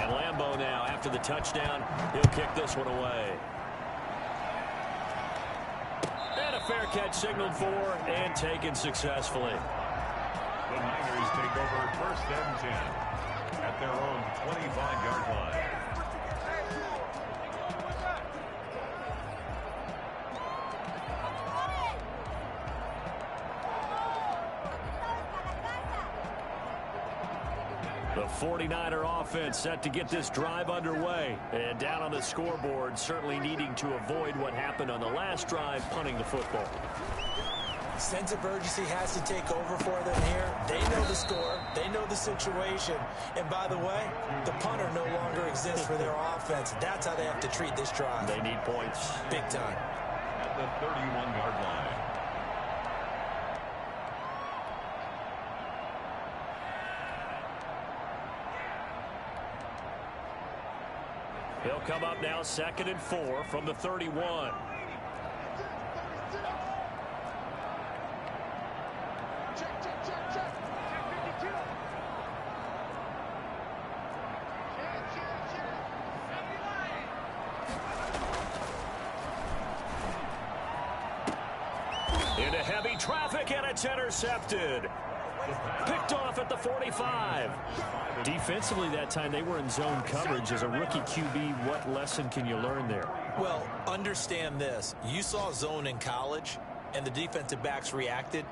And Lambeau now, after the touchdown, he'll kick this one away. And a fair catch signaled for and taken successfully. The Niners take over 1st and 10 at their own 25-yard line. The 49er offense set to get this drive underway. And down on the scoreboard, certainly needing to avoid what happened on the last drive, punting the football. Sense of urgency has to take over for them here. They know the score. They know the situation. And by the way, the punter no longer exists for their offense. That's how they have to treat this drive. They need points. Big time. At the 31-yard line. He'll come up now 2nd and 4 from the 31. Into heavy traffic, and it's intercepted. Picked off at the 45. Defensively that time, they were in zone coverage. As a rookie QB, what lesson can you learn there? Well, understand this. You saw zone in college, and the defensive backs reacted,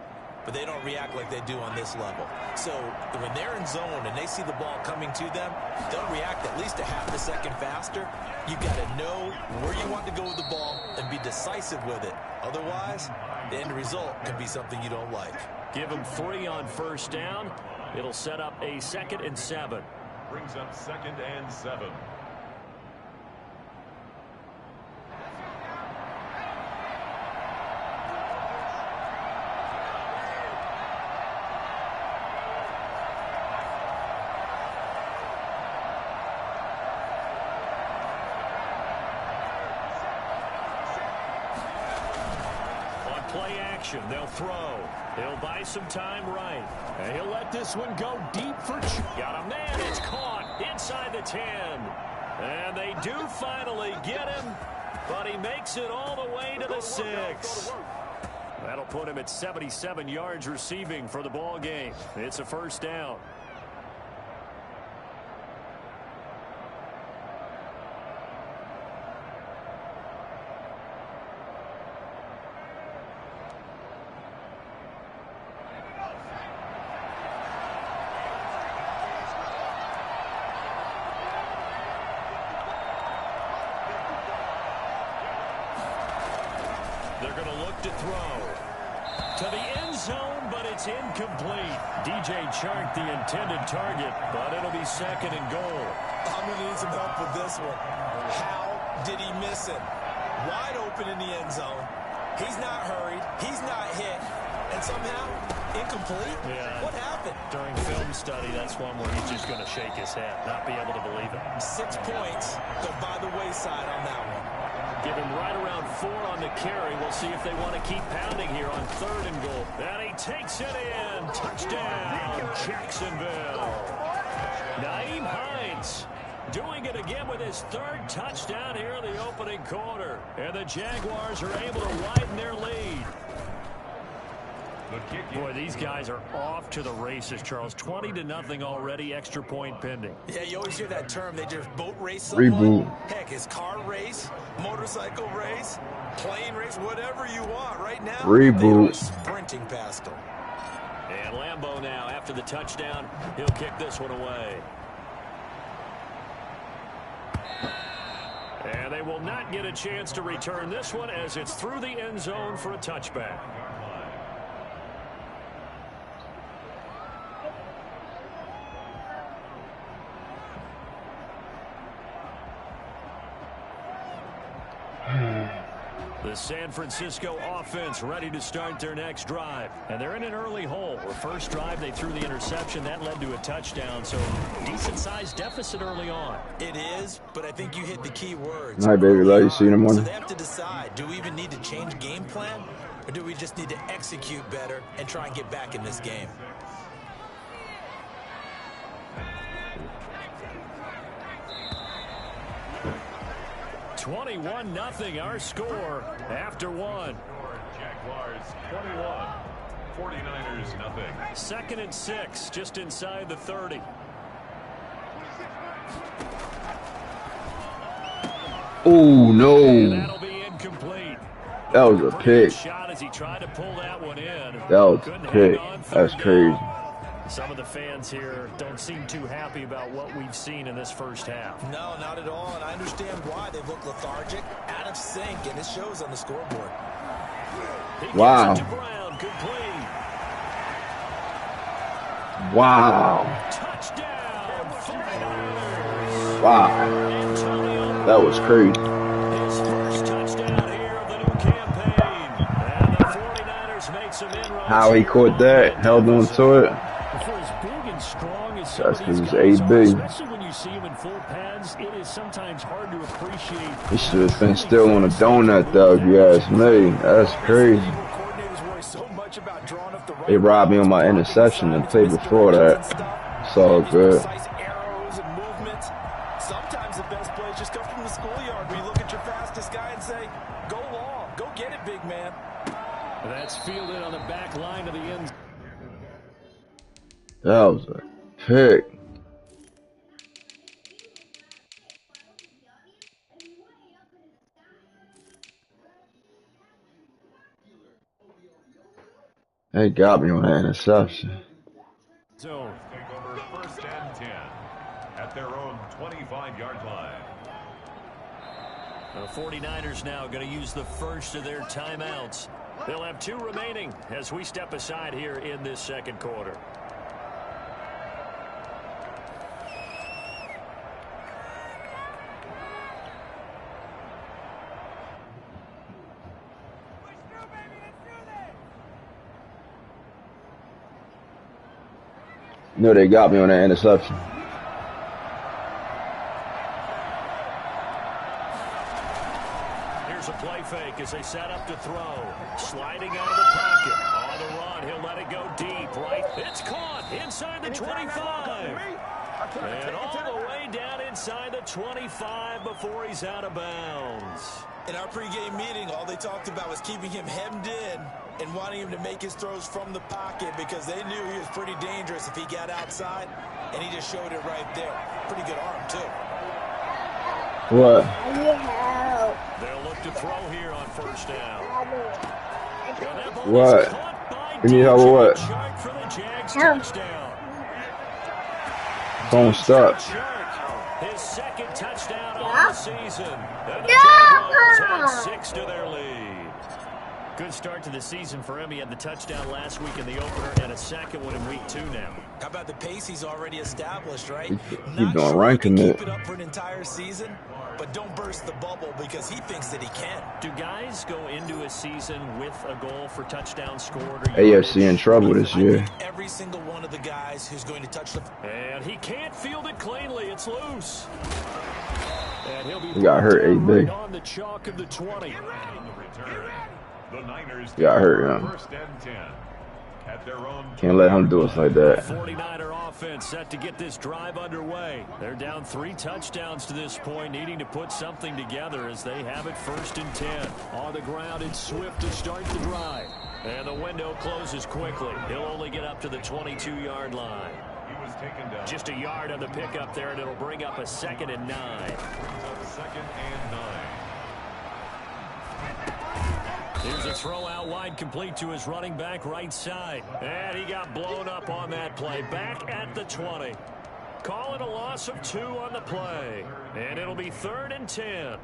but they don't react like they do on this level. So when they're in zone and they see the ball coming to them, they'll react at least a half a second faster. You've got to know where you want to go with the ball and be decisive with it. Otherwise, the end result can be something you don't like. Give them 3 on 1st down. It'll set up a 2nd and 7. Brings up 2nd and 7. Play action. They'll throw. He'll buy some time right. And he'll let this one go deep for... Got a man. It's caught inside the 10. And they do finally get him, but he makes it all the way to the 6. That'll put him at 77 yards receiving for the ball game. It's a 1st down. They're going to look to throw to the end zone, but it's incomplete. DJ Chark, the intended target, but it'll be 2nd and goal. I'm going to need some help with this one. How did he miss him? Wide open in the end zone. He's not hurried. He's not hit. And somehow, incomplete? Yeah. What happened? During film study, that's one where he's just going to shake his head, not be able to believe it. 6 points go by the wayside on that one. Give him right around 4 on the carry. We'll see if they want to keep pounding here on 3rd and goal. And he takes it in. Touchdown, Jacksonville. Nyheim Hines doing it again with his 3rd touchdown here in the opening quarter. And the Jaguars are able to widen their lead. Boy, these guys are off to the races, Charles. 20-0 already, extra point pending. Yeah, you always hear that term. They just boat race someone. Reboot. Heck, it's car race, motorcycle race, plane race, whatever you want. Right now, Reboot. They are sprinting past them. And Lambeau now, after the touchdown, he'll kick this one away. And they will not get a chance to return this one as it's through the end zone for a touchback. The San Francisco offense ready to start their next drive. And they're in an early hole. The first drive, they threw the interception. That led to a touchdown. So, decent-sized deficit early on. It is, but I think you hit the key words. Hi, baby. Love you. See you in the morning. So they have to decide, do we even need to change game plan? Or do we just need to execute better and try and get back in this game? 21-0 our score after one. Jaguars 21, 49ers nothing. 2nd and 6, just inside the 30. Oh, no. And that'll be incomplete. That was a pick. Shot as he tried to pull that one in. That was a pick. That's crazy. Some of the fans here don't seem too happy about what we've seen in this first half. No, not at all, and I understand why. They look lethargic, out of sync, and it shows on the scoreboard. Wow. Wow. Touchdown. Wow. That was crazy. His first touchdown here of the new campaign. And the 49ers make some inroads. How he caught that, held on to it. For as big and strong as That's some of these because guys he's are, AB. especially when you see him in full pads, it is sometimes hard to appreciate. He should have been still on a donut, though, if you ask me. That's crazy. They robbed me on my interception and played before that. It's all good. Sometimes the best plays just come from the schoolyard where you look at your fastest guy and say, go long, go get it, big man. That's fielded on the back line of the end. That was a pick. They got me on that interception. So Take over 1st and 10 at their own 25-yard line. the 49ers now going to use the first of their timeouts. They'll have 2 remaining as we step aside here in this second quarter. No, they got me on that interception. Here's a play fake as they set up to throw. Sliding out of the pocket. On the run, he'll let it go deep, right? It's caught inside the 25. And all the way down inside the 25 before he's out of bounds. In our pregame meeting, all they talked about was keeping him hemmed in and wanting him to make his throws from the pocket because they knew he was pretty dangerous if he got outside, and he just showed it right there. Pretty good arm, too. What? They'll look to throw here on first down. What? You need help with what? Phone stuck. His second touchdown of the season. And the Jaguars add 6 to their lead. Good start to the season for him. He had the touchdown last week in the opener and a second one in week 2 now. How about the pace he's already established, right? He's doing ranking it. Keep it up for an entire season, but don't burst the bubble because he thinks that he can. Do guys go into a season with a goal for touchdown scored? AFC in trouble this year. Every single one of the guys who's going to touch the... And he can't field it cleanly. It's loose. And he'll be He got hurt, AB. on the chalk of the 20. The Niners Got hurt, yeah. 1st and 10 at their own. Can't let him do us like that. 49er offense set to get this drive underway. They're down 3 touchdowns to this point, needing to put something together as they have it 1st and 10. On the ground, it's Swift to start the drive. And the window closes quickly. He'll only get up to the 22-yard line. He was taken down. Just a yard on the pickup there, and it'll bring up a 2nd and 9. 2nd and 9. Here's a throw out wide, complete to his running back right side. And he got blown up on that play. Back at the 20. Call it a loss of 2 on the play. And it'll be 3rd and 10.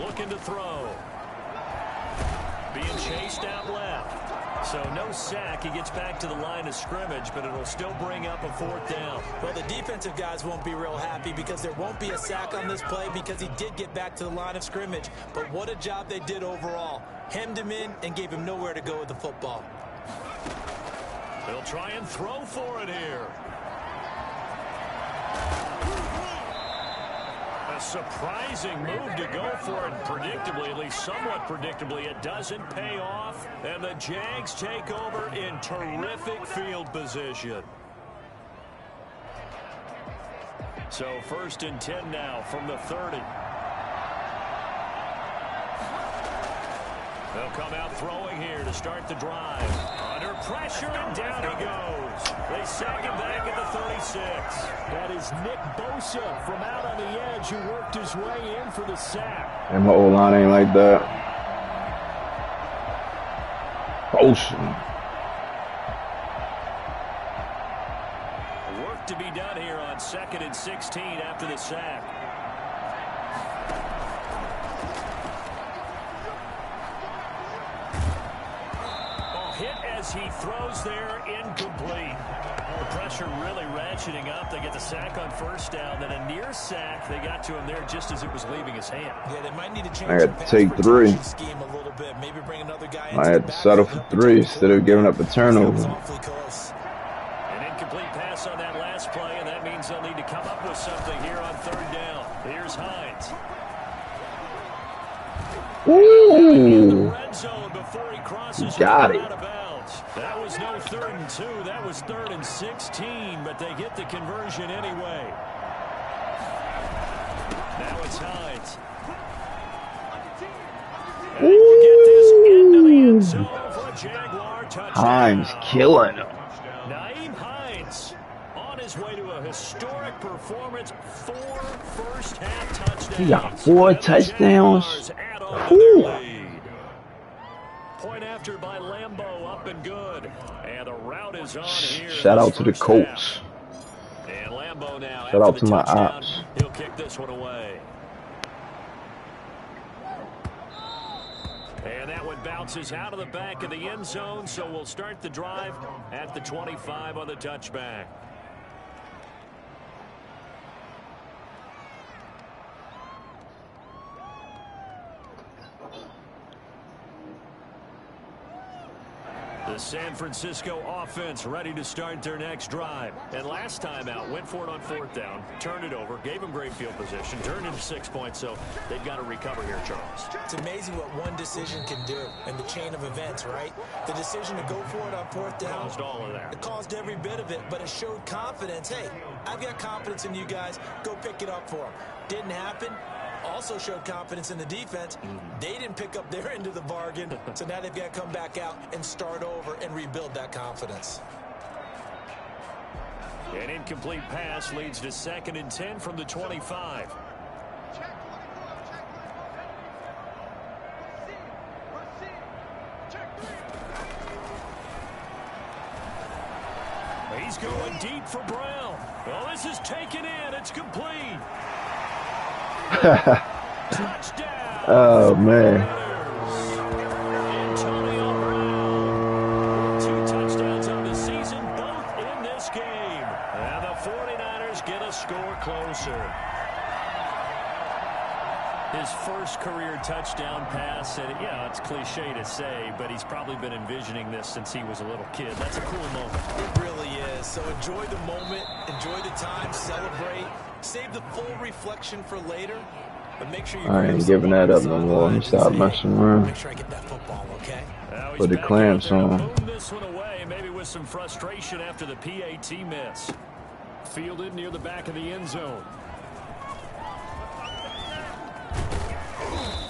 Looking to throw. Being chased out left. So no sack. He gets back to the line of scrimmage, but it'll still bring up a 4th down. Well, the defensive guys won't be real happy because there won't be a sack on this play because he did get back to the line of scrimmage. But what a job they did overall. Hemmed him in and gave him nowhere to go with the football. They'll try and throw for it here. A surprising move to go for it. Predictably, at least somewhat predictably, it doesn't pay off. And the Jags take over in terrific field position. So 1st and 10 now from the 30. They'll come out throwing here to start the drive. Under pressure, and down he goes. They sack him back at the 36. That is Nick Bosa from out on the edge who worked his way in for the sack. And my O-line ain't like that. Bosa. Work to be done here on 2nd and 16 after the sack. He throws there, incomplete. The pressure really ratcheting up. They get the sack on 1st down, then a near sack. They got to him there just as it was leaving his hand. Yeah, they might need to change I had to take 3. scheme a little bit. Maybe bring another guy I had to settle for 3 instead of giving up a turnover. An incomplete pass on that last play, and that means they'll need to come up with something here on 3rd down. Here's Hines. Ooh. Red zone before he crosses Got it. out of bounds. That was no 3rd and 2. That was 3rd and 16, but they get the conversion anyway. Now it's Hines. And get this into the end zone for a Jaguar touchdown. Hines killing him. Nyheim Hines on his way to a historic performance. 4 first-half touchdowns. He got 4 touchdowns. Point after by Lambeau, up and good. And the route is on here. Shout out to the Colts. And Lambeau now. Shout out to my ops. He'll kick this one away. And that one bounces out of the back of the end zone, so we'll start the drive at the 25 on the touchback. The San Francisco offense ready to start their next drive. And last time out, went for it on 4th down, turned it over, gave them great field position, turned into 6 points, so they've got to recover here, Charles. It's amazing what one decision can do in the chain of events, right? The decision to go for it on 4th down. Caused all of that. It caused every bit of it, but it showed confidence. Hey, I've got confidence in you guys. Go pick it up for them. Didn't happen. Also showed confidence in the defense. They didn't pick up their end of the bargain, so now they've got to come back out and start over and rebuild that confidence. An incomplete pass leads to 2nd and 10 from the 25. He's going deep for Brown. Well, this is taken in. It's complete. Touchdown. Oh, man. Antonio Brown. 2 touchdowns on the season, both in this game. And the 49ers get a score closer. His first career touchdown pass, and yeah, it's cliche to say, but he's probably been envisioning this since he was a little kid. That's a cool moment. It really is. So enjoy the moment, enjoy the time, celebrate, save the full reflection for later, but make sure you I ain't giving that up no more. Let me stop messing around. Make sure I get that football, okay? Put the clamps on. Boom this one away, maybe with some frustration after the PAT miss. Fielded near the back of the end zone.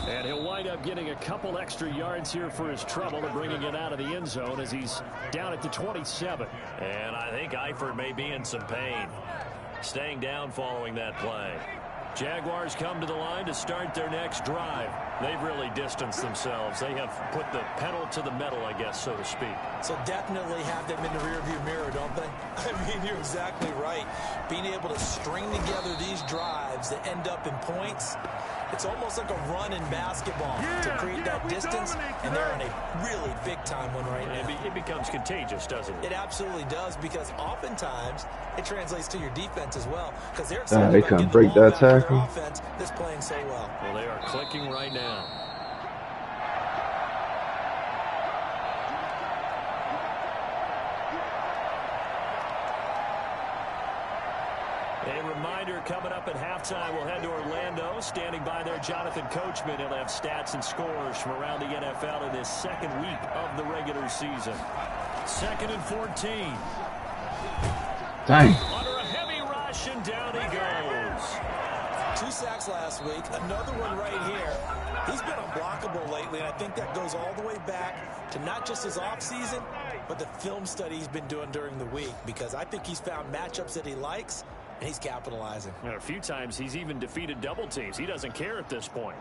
And he'll wind up getting a couple extra yards here for his trouble and bringing it out of the end zone as he's down at the 27. And I think Eifert may be in some pain. Staying down following that play. Jaguars come to the line to start their next drive. They've really distanced themselves. They have put the pedal to the metal, I guess, so to speak. So definitely have them in the rearview mirror, don't they? I mean, you're exactly right. Being able to string together these drives that end up in points, it's almost like a run in basketball to create that distance, and they're on a really big-time one right now. It becomes contagious, doesn't it? It absolutely does, because oftentimes it translates to your defense as well, because they're They excited about couldn't getting break the ball that back to their tackle. offense that's playing so well. Well, they are clicking right now. A reminder coming up at halftime, we'll head to Orlando. Standing by there, Jonathan Coachman. He'll have stats and scores from around the NFL in this second week of the regular season. 2nd and 14. Dang. Under a heavy rush, and down he goes. 2 sacks last week, another one right here. He's been unblockable lately, and I think that goes all the way back to not just his offseason, but the film study he's been doing during the week, because I think he's found matchups that he likes, and he's capitalizing. A few times he's even defeated double teams. He doesn't care at this point.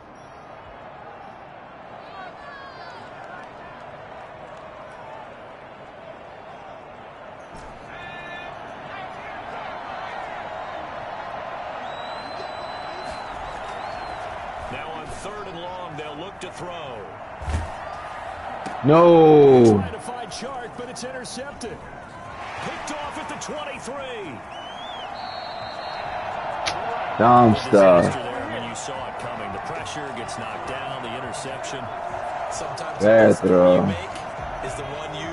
Now on 3rd and long, they'll look to throw. No. Trying to find Chart, but it's intercepted. Picked off at the 23. Dumb stuff. When you saw it coming, the pressure gets knocked down, the interception. Sometimes Bad the throw. one you make is the one you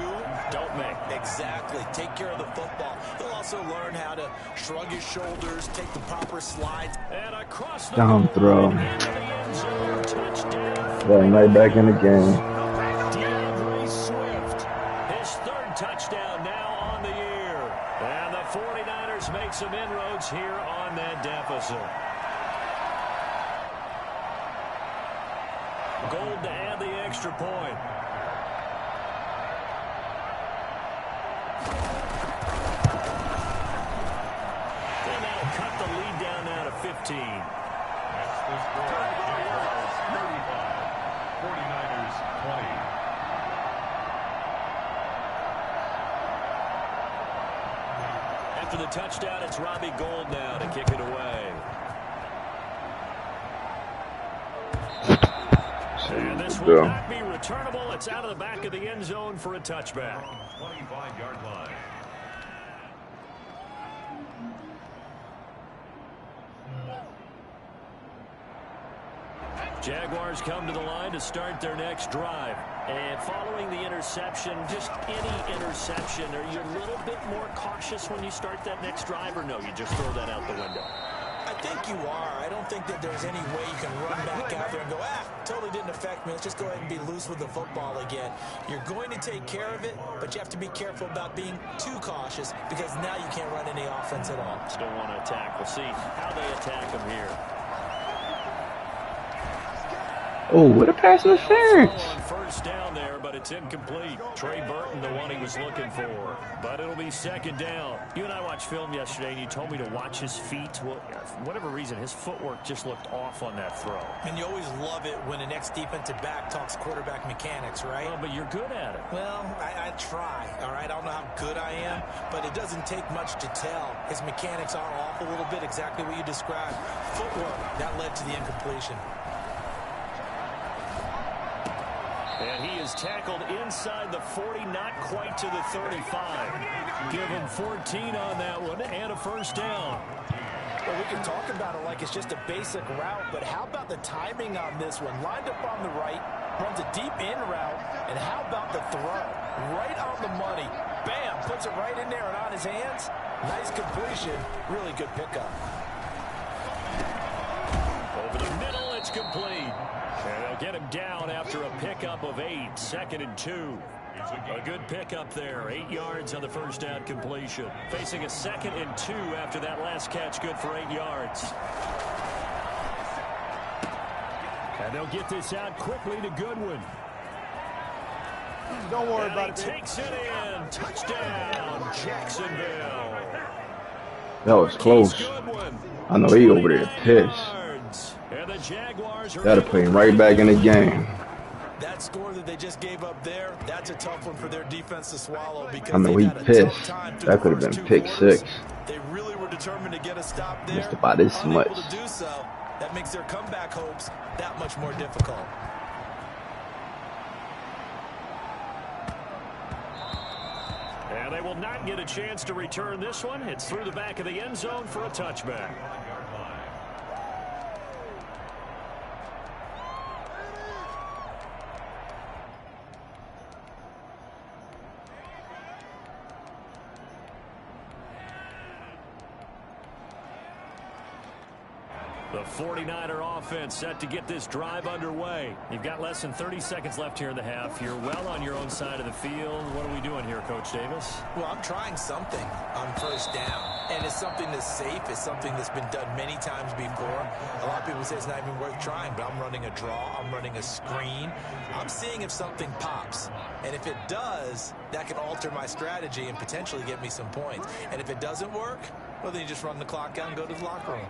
Don't make. exactly take care of the football. He'll also learn how to shrug his shoulders, take the proper slides. And across the Dumb goal throw. line, into the end zone, touchdown. Getting right back in the game. DeAndre Swift, his 3rd touchdown now on the year. And the 49ers make some inroads here on that deficit. Gold to add the extra point. And that'll cut the lead down now to 15. That's the score. Jaguars 35. 49ers 20. After the touchdown, it's Robbie Gould now to kick it away. And this will not be returnable. It's out of the back of the end zone for a touchback. 25-yard line. Jaguars come to the line to start their next drive. And following the interception, just any interception, are you a little bit more cautious when you start that next drive, or no, you just throw that out the window? I think you are. I don't think that there's any way you can run back out there and go, totally didn't affect me. Let's just go ahead and be loose with the football again. You're going to take care of it, but you have to be careful about being too cautious, because now you can't run any offense at all. Still want to attack. We'll see how they attack them here. Oh, what a pass interference. On 1st down there, but it's incomplete. Trey Burton, the one he was looking for. But it'll be 2nd down. You and I watched film yesterday, and you told me to watch his feet. Well, for whatever reason, his footwork just looked off on that throw. And you always love it when an ex-defensive back talks quarterback mechanics, right? Well, but you're good at it. Well, I try, all right? I don't know how good I am, but it doesn't take much to tell. His mechanics are off a little bit, exactly what you described. Footwork, that led to the incompletion. And he is tackled inside the 40, not quite to the 35. Give him 14 on that one and a 1st down. Well, we can talk about it like it's just a basic route, but how about the timing on this one? Lined up on the right, runs a deep in route, and how about the throw? Right on the money. Bam, puts it right in there and on his hands. Nice completion. Really good pickup. Over the middle, it's complete. And they'll get him down after a pickup of 8. 2nd and 2. A good pickup there. 8 yards on the 1st down completion. Facing a 2nd and 2 after that last catch. Good for 8 yards. And they'll get this out quickly to Goodwin. Don't worry And about he it. takes it in. Touchdown, Jacksonville. That was close. Goodwin. I know he over there pissed. And the Jaguars are Gotta put him right back in the game. That score that they just gave up there, that's a tough one for their defense to swallow, because I know they've he had a pissed. tough time through That the could have first been 2 pick quarters. 6. They really were determined to get a stop there. Missed about this Unable much. to do so. That makes their comeback hopes that much more difficult. And they will not get a chance to return this one. It's through the back of the end zone for a touchback. The 49er offense set to get this drive underway. You've got less than 30 seconds left here in the half. You're well on your own side of the field. What are we doing here, Coach Davis? Well, I'm trying something on first down. And it's something that's safe. It's something that's been done many times before. A lot of people say it's not even worth trying, but I'm running a draw. I'm running a screen. I'm seeing if something pops. And if it does, that can alter my strategy and potentially get me some points. And if it doesn't work, well, then you just run the clock out and go to the locker room.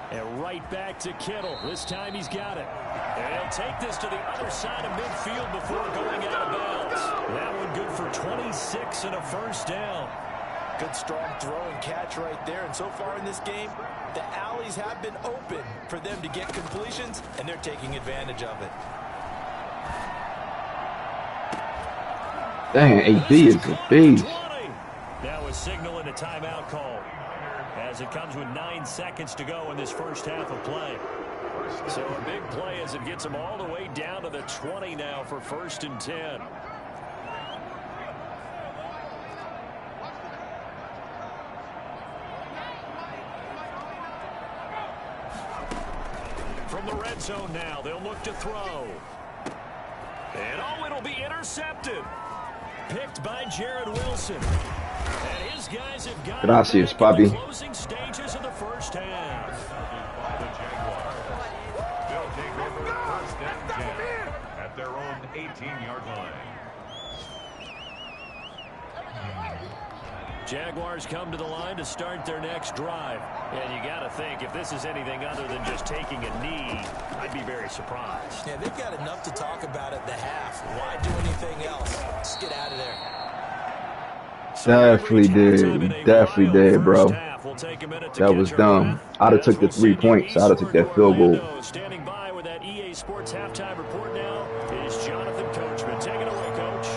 And right back to Kittle. This time he's got it. And he'll take this to the other side of midfield before going out of bounds. That one good for 26 and a first down. Good strong throw and catch right there. And so far in this game, the alleys have been open for them to get completions, and they're taking advantage of it. Dang, AB is a beast. That was signaling a timeout call, as it comes with 9 seconds to go in this first half of play. So a big play as it gets them all the way down to the 20 now for 1st and 10. From the red zone now, they'll look to throw. And oh, it'll be intercepted. Picked by Jared Wilson. And his guys have got Gracias, Bobby. Closing stages of the first half. The Jaguars. They'll take over 1st and 10 at their own 18-yard line. Jaguars come to the line to start their next drive. And you got to think, if this is anything other than just taking a knee, I'd be very surprised. Yeah, they've got enough to talk about at the half. Why do anything else? Just get out of there. Definitely did. Definitely did, bro. That was dumb. I'd have took the 3 points. I'd have took that field goal. Standing by with that EA Sports halftime report now is Jonathan Coachman. Take it away, Coach.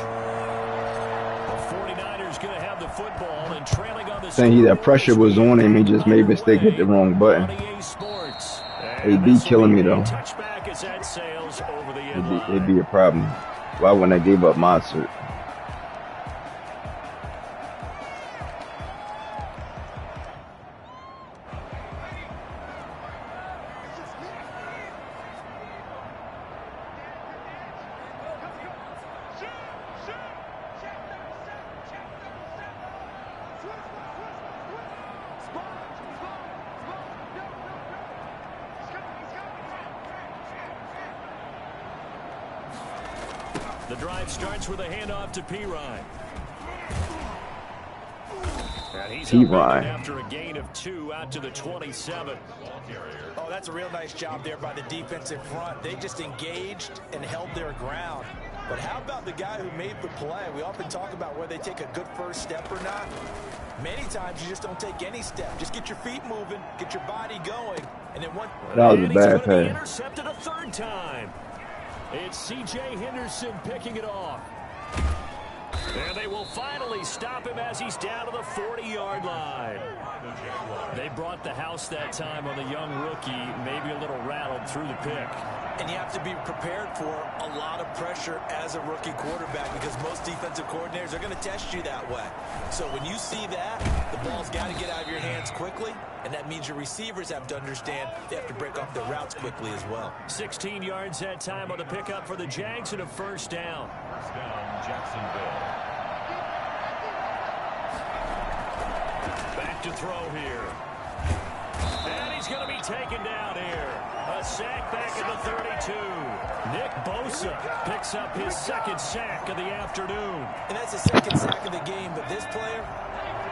The 49ers going to have the football and trailing on the Saying that pressure was on him. He just made a mistake with the wrong button. AB killing me, though. It'd be a problem. Why wouldn't I give up Monster? The drive starts with a handoff to P-Ryan. And he's after a gain of 2 out to the 27. Oh, that's a real nice job there by the defensive front. They just engaged and held their ground. But how about the guy who made the play? We often talk about whether they take a good first step or not. Many times you just don't take any step. Just get your feet moving, get your body going, and then that was a bad pass. Intercepted a 3rd time. It's C.J. Henderson picking it off. And they will finally stop him as he's down to the 40-yard line. They brought the house that time on the young rookie, maybe a little rattled through the pick. And you have to be prepared for a lot of pressure as a rookie quarterback because most defensive coordinators are going to test you that way. So when you see that, the ball's got to get out of your hands quickly, and that means your receivers have to understand they have to break off their routes quickly as well. 16 yards that time on the pickup for the Jags and a 1st down. 1st down, Jacksonville. Back to throw here. And he's going to be taken down here. A sack back at the 32. Nick Bosa picks up his 2nd sack of the afternoon. And that's the 2nd sack of the game, but this player,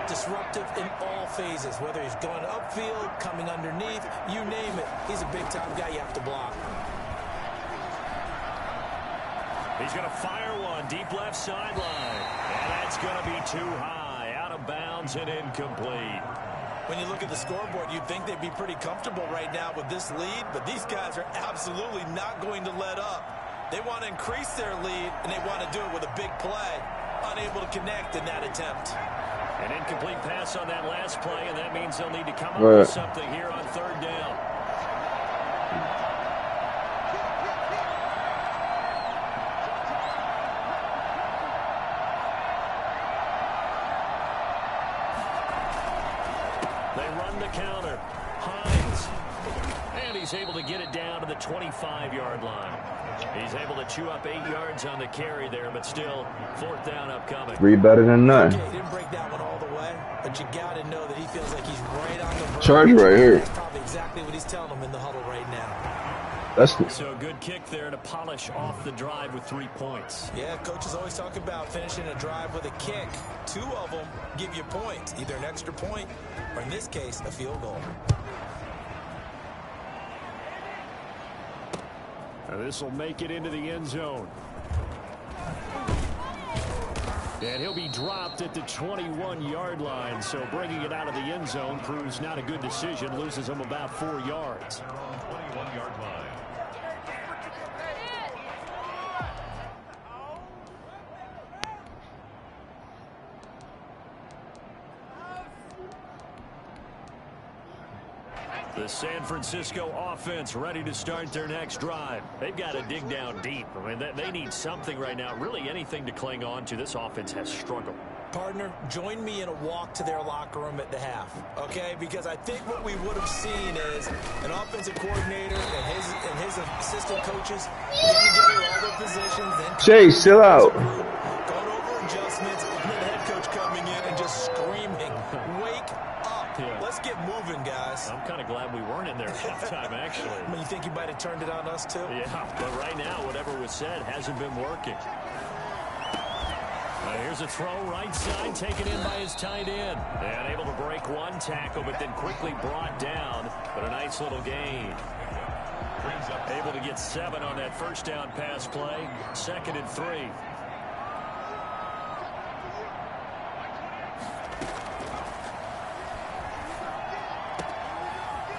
disruptive in all phases, whether he's going upfield, coming underneath, you name it. He's a big-time guy you have to block. He's going to fire one deep left sideline. And that's going to be too high, out of bounds and incomplete. When you look at the scoreboard, you'd think they'd be pretty comfortable right now with this lead, but these guys are absolutely not going to let up. They want to increase their lead, and they want to do it with a big play. Unable to connect in that attempt. An incomplete pass on that last play, and that means they'll need to come up with something here on 3rd down. they run the counter. Hines. And he's able to get it down to the 25-yard line. He's able to chew up 8 yards on the carry there, but still, 4th down upcoming. 3 better than none. Okay, he didn't break that one all the way, but you got to know that he feels like he's right on the verge. Charge right here. That's probably exactly what he's telling him in the huddle right now. So a good kick there to polish off the drive with 3 points. Yeah, coaches always talk about finishing a drive with a kick. 2 of them give you points, either an extra point or, in this case, a field goal. This will make it into the end zone. And he'll be dropped at the 21-yard line. So bringing it out of the end zone proves not a good decision. Loses him about 4 yards. 21-yard line. The San Francisco offense ready to start their next drive. They've got to dig down deep. I mean, they need something right now, really anything to cling on to. This offense has struggled. Partner, join me in a walk to their locker room at the half, okay? Because I think what we would have seen is an offensive coordinator and his assistant coaches getting together all their positions. Chase, chill out. Going over adjustments, and then the head coach coming in and just screaming, wake up. Yeah. Let's get moving, guys. I'm kind of glad we weren't in there at halftime, actually. I mean, you think you might have turned it on us, too? Yeah, but right now, whatever was said hasn't been working. Here's a throw right side, taken in by his tight end. And able to break 1 tackle, but then quickly brought down. But a nice little gain. Able to get 7 on that first down pass play. 2nd and 3.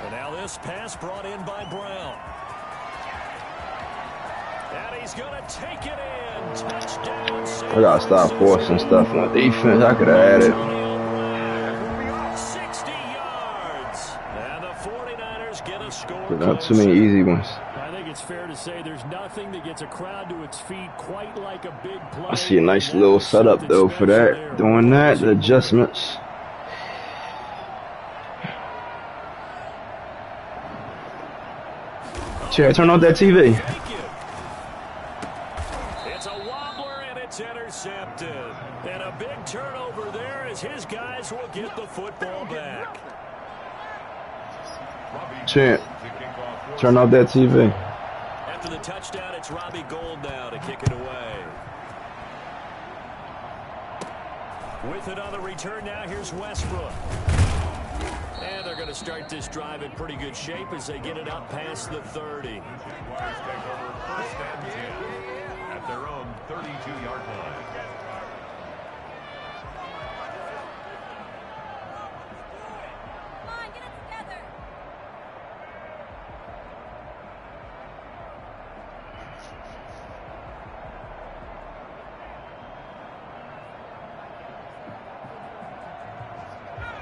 And now this pass brought in by Brown. And he's going to take it in. Touchdown. I got to stop forcing stuff on defense. I could have added. 60 yards. And the 49ers get a score. Not too many easy ones. I think it's fair to say there's nothing that gets a crowd to its feet quite like a big play. I see a nice little setup, though, for that. Doing that, the adjustments. Chair, turn on that TV. It's a wobbler, and it's intercepted. And a big turnover there as his guys will get the football back. Champ, turn off that TV. After the touchdown, it's Robbie Gould now to kick it away. With it on the return now, here's Westbrook. And they're going to start this drive in pretty good shape as they get it up past the 30. Jaguars take over 1st and 10 at their own 32-yard line. Come on, get it together.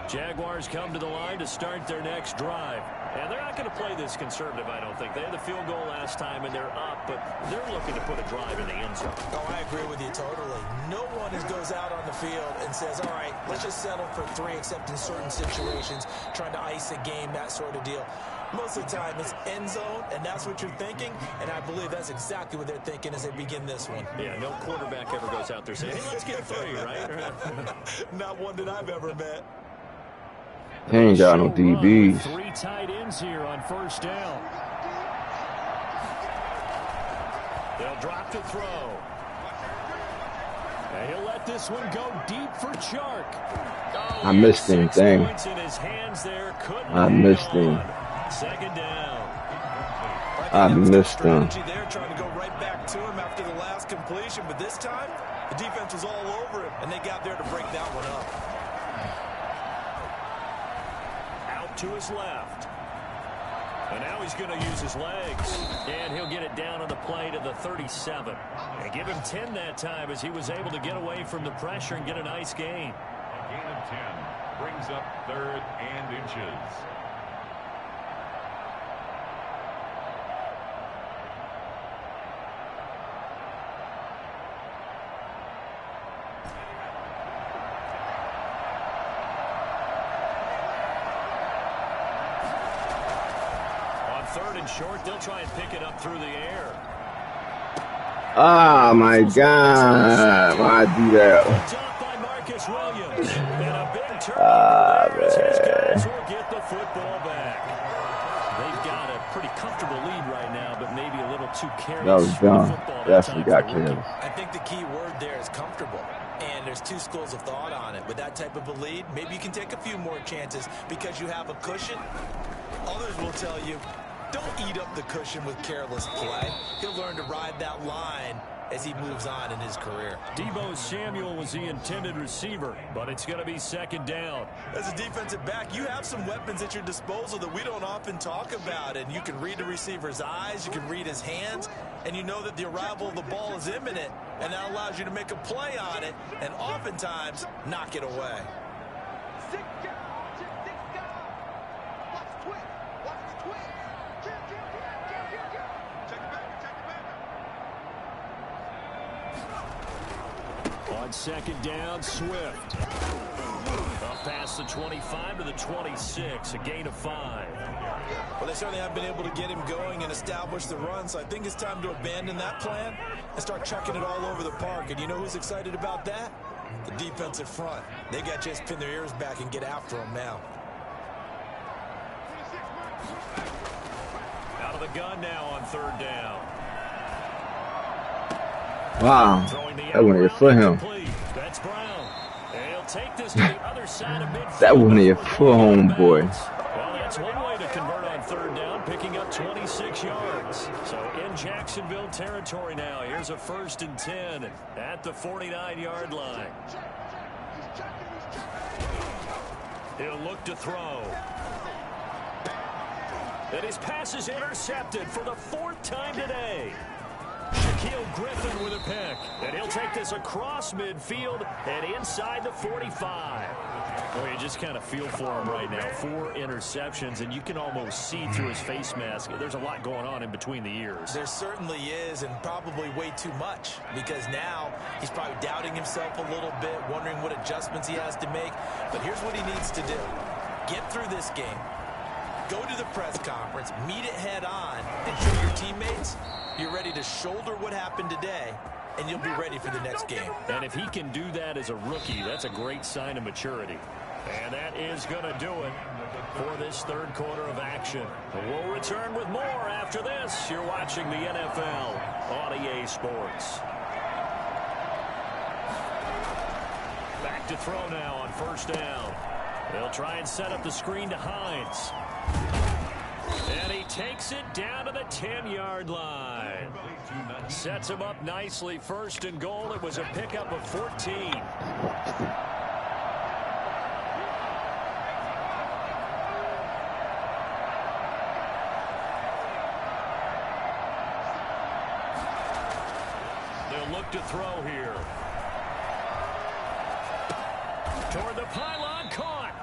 Jaguars come to the line to start their next drive. And they're not going to play this conservative, I don't think. They had the field goal last time, and they're up, but they're looking to put a drive in the end zone. Oh, I agree with you totally. No one goes out on the field and says, all right, let's just settle for 3, except in certain situations, trying to ice a game, that sort of deal. Most of the time, it's end zone, and that's what you're thinking, and I believe that's exactly what they're thinking as they begin this one. Yeah, no quarterback ever goes out there saying, hey, let's get 3, right? Not one that I've ever met. He ain't got no DBs. 3 tight ends here on 1st down. They'll drop to throw. And he'll let this one go deep for Chark. Oh, I missed him, dang. I missed him. 2nd down. I missed him. They're trying to go right back to him after the last completion, but this time the defense was all over him, and they got there to break that one up. To his left. And now he's going to use his legs. And he'll get it down on the play to the 37. And give him 10 that time as he was able to get away from the pressure and get a nice gain. A gain of 10 brings up 3rd and inches. 3rd and short. They'll try and pick it up through the air. Oh, my God. Why do that? By Marcus Williams. And a big turnover there as his guys will get the football back. They've got a pretty comfortable lead right now, but maybe a little too careless. That was dumb. Definitely got careless. I think the key word there is comfortable. And there's two schools of thought on it. With that type of a lead, maybe you can take a few more chances because you have a cushion. Others will tell you, don't eat up the cushion with careless play. He'll learn to ride that line as he moves on in his career. Deebo Samuel was the intended receiver, but it's going to be 2nd down. As a defensive back, you have some weapons at your disposal that we don't often talk about, and you can read the receiver's eyes, you can read his hands, and you know that the arrival of the ball is imminent, and that allows you to make a play on it, and oftentimes knock it away. On 2nd down, Swift. Up past the 25 to the 26, a gain of 5. Well, they certainly haven't been able to get him going and establish the run, so I think it's time to abandon that plan and start chucking it all over the park. And you know who's excited about that? The defensive front. They got to just pin their ears back and get after him now. Out of the gun now on 3rd down. Wow. That wouldn't have for him. That's Brown. He'll take this to the other side of midfield. That wouldn't have for homeboy. Well, that's one way to convert on 3rd down, picking up 26 yards. So in Jacksonville territory now. Here's a 1st and 10 at the 49-yard line. He'll look to throw. And his pass is intercepted for the 4th time today. Shaquille Griffin with a pick. And he'll take this across midfield and inside the 45. Well, you just kind of feel for him right now. 4 interceptions, and you can almost see through his face mask. There's a lot going on in between the ears. There certainly is, and probably way too much, because now he's probably doubting himself a little bit, wondering what adjustments he has to make. But here's what he needs to do. Get through this game. Go to the press conference, meet it head on, and show your teammates you're ready to shoulder what happened today, and you'll be ready for the next game. And if he can do that as a rookie, that's a great sign of maturity. And that is going to do it for this 3rd quarter of action. We'll return with more after this. You're watching the NFL on EA Sports. Back to throw now on 1st down. They'll try and set up the screen to Hines. And he takes it down to the 10-yard line. Sets him up nicely. 1st and goal. It was a pickup of 14. They'll look to throw here. Toward the pylon, caught.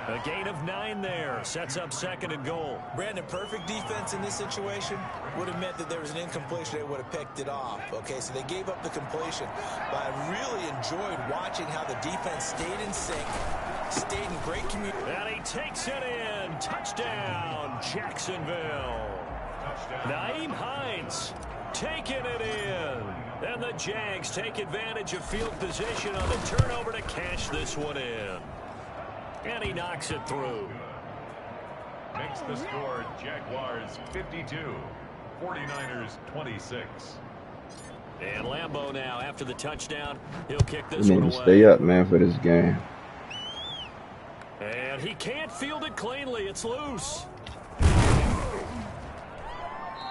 A gain of 9 there. Sets up 2nd and goal. Brandon, perfect defense in this situation would have meant that there was an incompletion. They would have picked it off. Okay, so they gave up the completion. But I really enjoyed watching how the defense stayed in sync, stayed in great communication. And he takes it in. Touchdown, Jacksonville. Nyheim Hines taking it in. And the Jags take advantage of field position on the turnover to cash this one in. And he knocks it through. Makes the score Jaguars 52, 49ers 26. And Lambeau now, after the touchdown, he'll kick this You one need to away. stay up, man, for this game. And he can't field it cleanly. It's loose.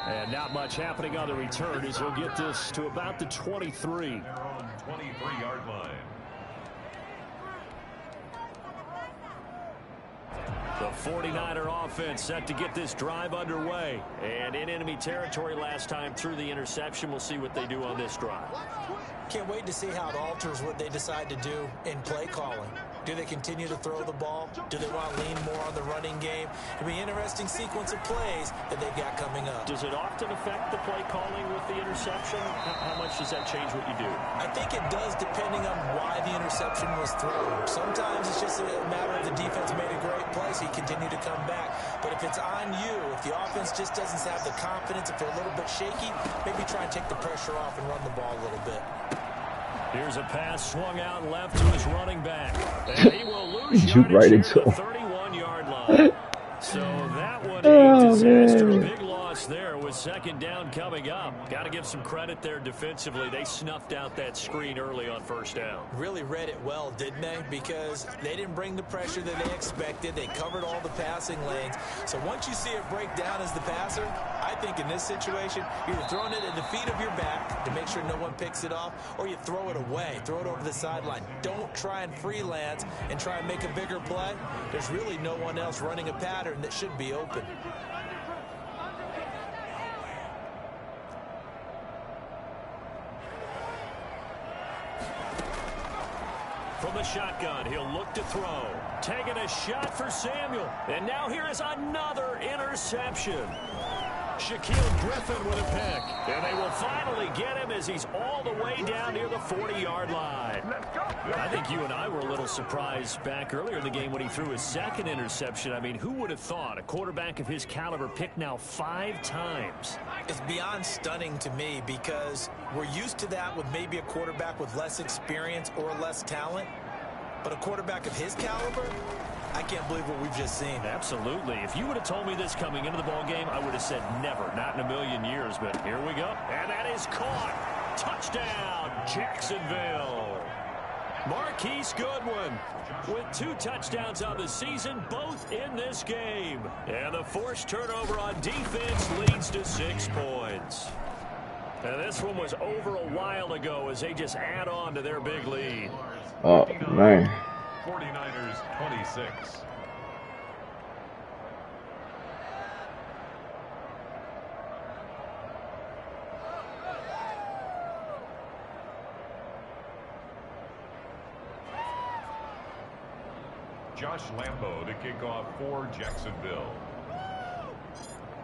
And not much happening on the return as he'll get this to about the 23. Their own 23-yard line. The 49er offense set to get this drive underway. And in enemy territory last time through the interception. We'll see what they do on this drive. Can't wait to see how it alters what they decide to do in play calling. Do they continue to throw the ball? Do they want to lean more on the running game? It'll be an interesting sequence of plays that they've got coming up. Does it often affect the play calling with the interception? How much does that change what you do? I think it does, depending on why the interception was thrown. Sometimes it's just a matter of the defense made a great play, so you continue to come back. But if it's on you, if the offense just doesn't have the confidence, if they're a little bit shaky, maybe try and take the pressure off and run the ball a little bit. Here's a pass swung out left to his running back. And he will lose Shoot right into him. 31-yard line. So that one a disaster. Big loss there with second down coming up. Got to give some credit there defensively. They snuffed out that screen early on first down. Really read it well, didn't they? Because they didn't bring the pressure that they expected. They covered all the passing lanes. So once you see it break down as the passer, I think in this situation, you're either throwing it at the feet of your back to make sure no one picks it off, or you throw it away, throw it over the sideline. Don't try and freelance and try and make a bigger play. There's really no one else running a pattern that should be open. From the shotgun, he'll look to throw. Taking a shot for Samuel. And now here is another interception. Shaquille Griffin with a pick. And they will finally get him as he's all the way down near the 40-yard line. I think you and I were a little surprised back earlier in the game when he threw his second interception. I mean, who would have thought a quarterback of his caliber picked now 5 times? It's beyond stunning to me because we're used to that with maybe a quarterback with less experience or less talent. But a quarterback of his caliber, I can't believe what we've just seen. Absolutely. If you would have told me this coming into the ball game, I would have said never, not in a million years. But here we go. And that is caught. Touchdown, Jacksonville. Marquise Goodwin with 2 touchdowns on the season, both in this game. And the forced turnover on defense leads to 6 points. And this one was over a while ago as they just add on to their big lead. Oh, man. 49ers 26. Josh Lambo to kick off for Jacksonville.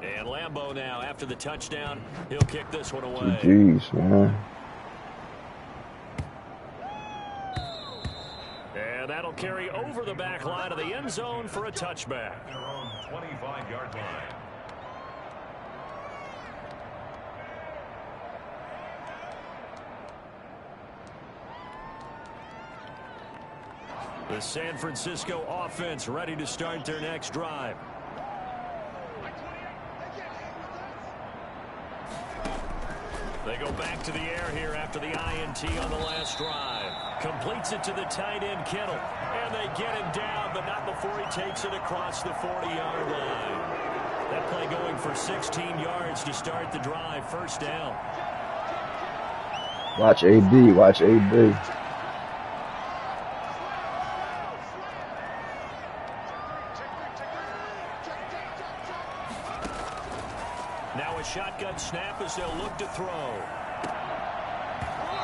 And Lambo now, after the touchdown, he'll kick this one away. Jeez, man. And that'll carry over the back line of the end zone for a touchback. Their own 25-yard line. The San Francisco offense ready to start their next drive. They go back to the air here after the INT on the last drive. Completes it to the tight end, Kittle. And they get him down, but not before he takes it across the 40-yard line. That play going for 16 yards to start the drive. First down. Watch AD. Watch AD. Now a shotgun snap as they'll look to throw.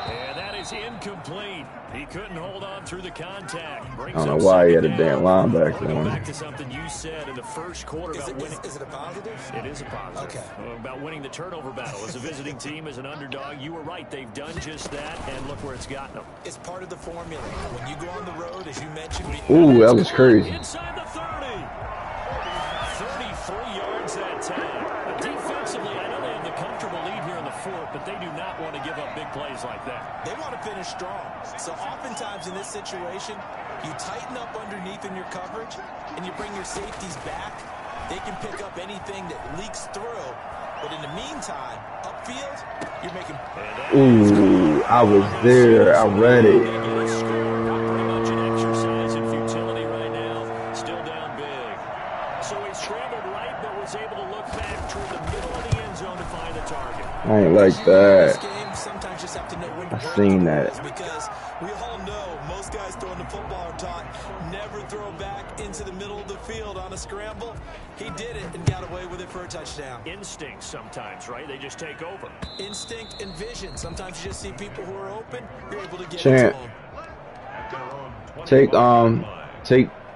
And that is incomplete. He couldn't hold on through the contact. I don't know why he had a damn linebacker Go on. back to something you said in the first quarter about winning. Is it a positive? It is a positive. Okay. About winning the turnover battle. As a visiting team, as an underdog, you were right. They've done just that, and look where it's gotten them. It's part of the formula. When you go on the road, as you mentioned. Ooh, that was crazy. Inside the 30. 33 yards that time. Defensively, I know they have the comfortable lead here in the fourth, but they do not want to give up big plays like that. They want to finish strong. So oftentimes in this situation, you tighten up underneath in your coverage, and you bring your safeties back. They can pick up anything that leaks through. But in the meantime, upfield, you're making... Ooh, I was there. I read it. Pretty much an exercise in futility right now. Still down big. So he scrambled right, but was able to look back toward the middle of the end zone to find the target. I ain't like that. Sometimes just have to know when to I break seen the that. rules, because we all know most guys throwing the football are taught never throw back into the middle of the field on a scramble. He did it and got away with it for a touchdown. Instinct sometimes, right? They just take over. Instinct and vision. Sometimes you just see people who are open, you're able to get Champ. into them. At their own Take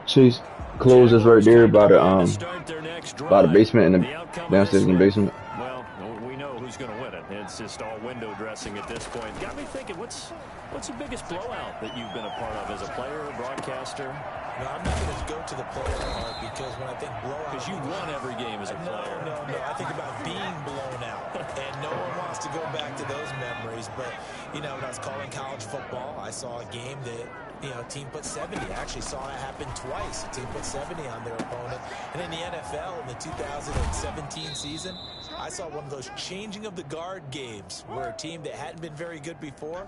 Chase closes right there by the basement and the downstairs in the basement. Well, we know who's going to win it. It's just all window dressing at this point. Got me thinking, what's the biggest blowout that you've been a part of as a player, broadcaster? No, I'm not going to go to the player part because when I think blowout... Because you won every game as a player. No. I think about being blown out. And no one wants to go back to those memories. But, you know, when I was calling college football, I saw a game that, you know, a team put 70. I actually saw it happen twice. A team put 70 on their opponent. And in the NFL, in the 2017 season, I saw one of those changing of the guard games where a team that hadn't been very good before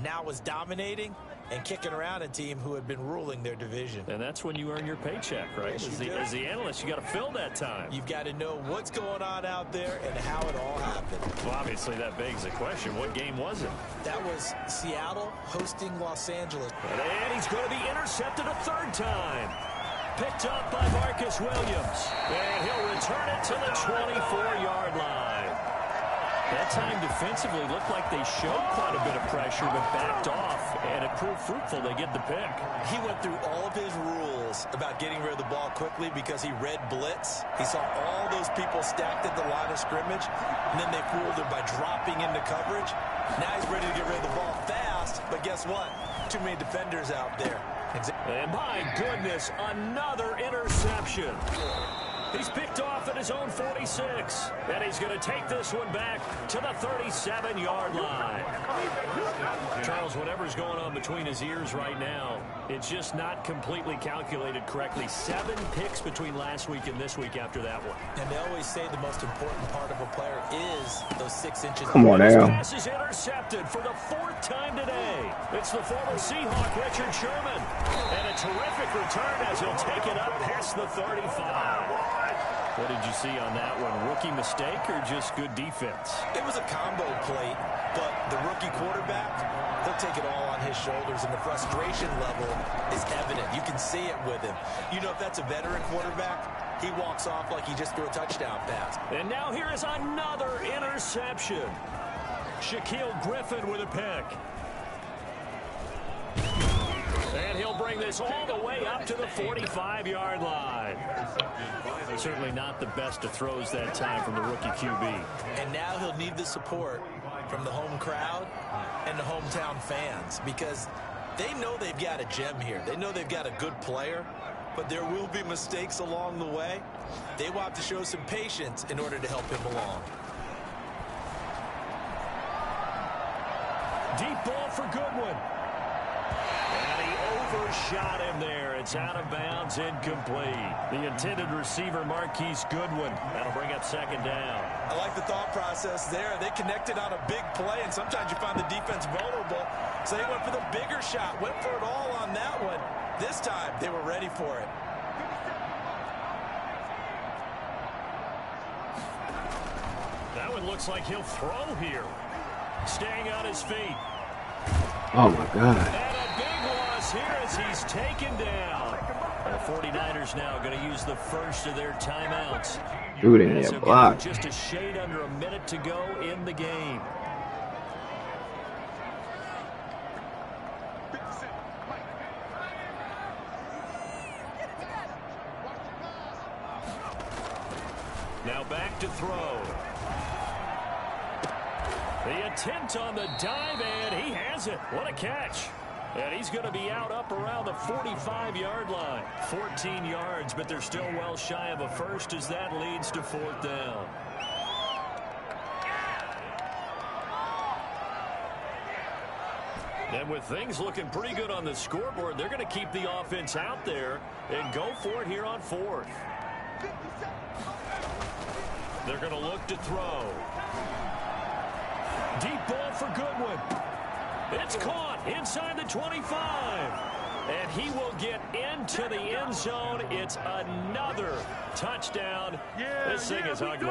now was dominating and kicking around a team who had been ruling their division. And that's when you earn your paycheck, right? Yes, as the analyst, you got to fill that time. You've got to know what's going on out there and how it all happened. Well, obviously, that begs the question, what game was it? That was Seattle hosting Los Angeles. And he's going to be intercepted a third time. Picked up by Marcus Williams. And he'll return it to the 24-yard line. That time defensively looked like they showed quite a bit of pressure but backed off, and it proved fruitful. They get the pick. He went through all of his rules about getting rid of the ball quickly because he read blitz. He saw all those people stacked at the line of scrimmage, and then they fooled him by dropping into coverage. Now he's ready to get rid of the ball fast, but guess what? Too many defenders out there. And my goodness, another interception. He's picked off at his own 46, and he's going to take this one back to the 37-yard line. Charles, whatever's going on between his ears right now, it's just not completely calculated correctly. 7 picks between last week and this week after that one. And they always say the most important part of a player is those 6 inches. Come on now. This pass is intercepted for the 4th time today. It's the former Seahawk, Richard Sherman. And a terrific return as he'll take it up past the 35. What did you see on that one? Rookie mistake or just good defense? It was a combo play, but the rookie quarterback, he'll take it all on his shoulders, and the frustration level is evident. You can see it with him. You know, if that's a veteran quarterback, he walks off like he just threw a touchdown pass. And now here is another interception. Shaquille Griffin with a pick. And he'll bring this all the way up to the 45-yard line. Certainly not the best of throws that time from the rookie QB. And now he'll need the support from the home crowd and the hometown fans because they know they've got a gem here. They know they've got a good player, but there will be mistakes along the way. They will have to show some patience in order to help him along. Deep ball for Goodwin. And he overshot him there. It's out of bounds, incomplete. The intended receiver, Marquise Goodwin. That'll bring up 2nd down. I like the thought process there. They connected on a big play, and sometimes you find the defense vulnerable. So they went for the bigger shot, went for it all on that one. This time, they were ready for it. That one looks like he'll throw here. Staying on his feet. Oh, my God. And a big loss here as he's taken down. The 49ers now going to use the first of their timeouts. Dude, in there, block. Just a shade under a minute to go in the game. Now back to throw. The attempt on the dive, and he has it. What a catch. And he's going to be out up around the 45-yard line. 14 yards, but they're still well shy of a first as that leads to 4th down. And with things looking pretty good on the scoreboard, they're going to keep the offense out there and go for it here on 4th. They're going to look to throw. Deep ball for Goodwin. It's caught inside the 25. And he will get into the end zone. It's another touchdown. This thing is ugly.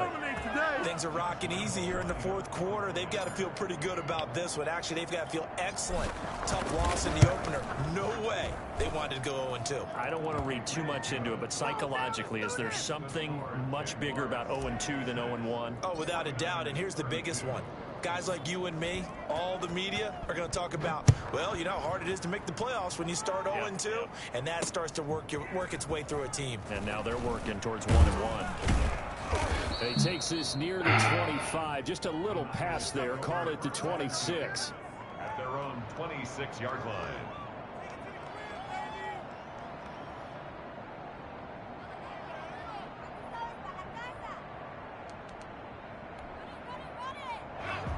Things are rocking easy here in the 4th quarter. They've got to feel pretty good about this one. Actually, they've got to feel excellent. Tough loss in the opener. No way they wanted to go 0-2. I don't want to read too much into it, but psychologically, is there something much bigger about 0-2 than 0-1? Oh, without a doubt. And here's the biggest one. Guys like you and me, all the media are going to talk about, well, you know how hard it is to make the playoffs when you start 0-2, and that starts to work its way through a team. And now they're working towards 1-1. He takes this near the 25, just a little pass there, call it the 26. At their own 26-yard line.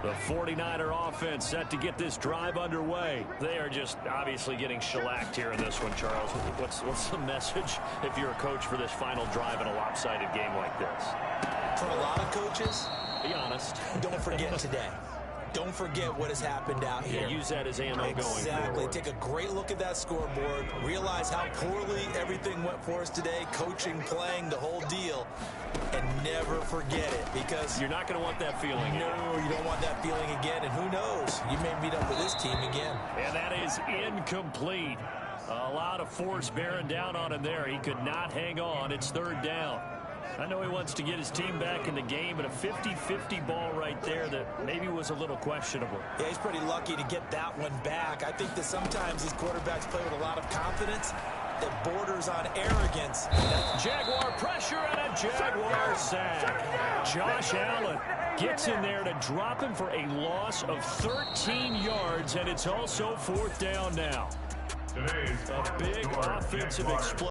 The 49er offense set to get this drive underway. They are just obviously getting shellacked here in this one, Charles. What's the message if you're a coach for this final drive in a lopsided game like this? For a lot of coaches, be honest. Don't forget today. Don't forget what has happened out here. Yeah, use that as ammo going forward. Exactly. Take a great look at that scoreboard. Realize how poorly everything went for us today. Coaching, playing, the whole deal. And never forget it, because you're not going to want that feeling. No, you don't want that feeling again. And who knows? You may meet up with this team again. And that is incomplete. A lot of force bearing down on him there. He could not hang on. It's third down. I know he wants to get his team back in the game, but a 50-50 ball right there that maybe was a little questionable. Yeah, he's pretty lucky to get that one back. I think that sometimes these quarterbacks play with a lot of confidence that borders on arrogance. Jaguar pressure and a Jaguar sack. Josh Allen gets in there to drop him for a loss of 13 yards, and it's also fourth down now. Today's a big offensive explosion.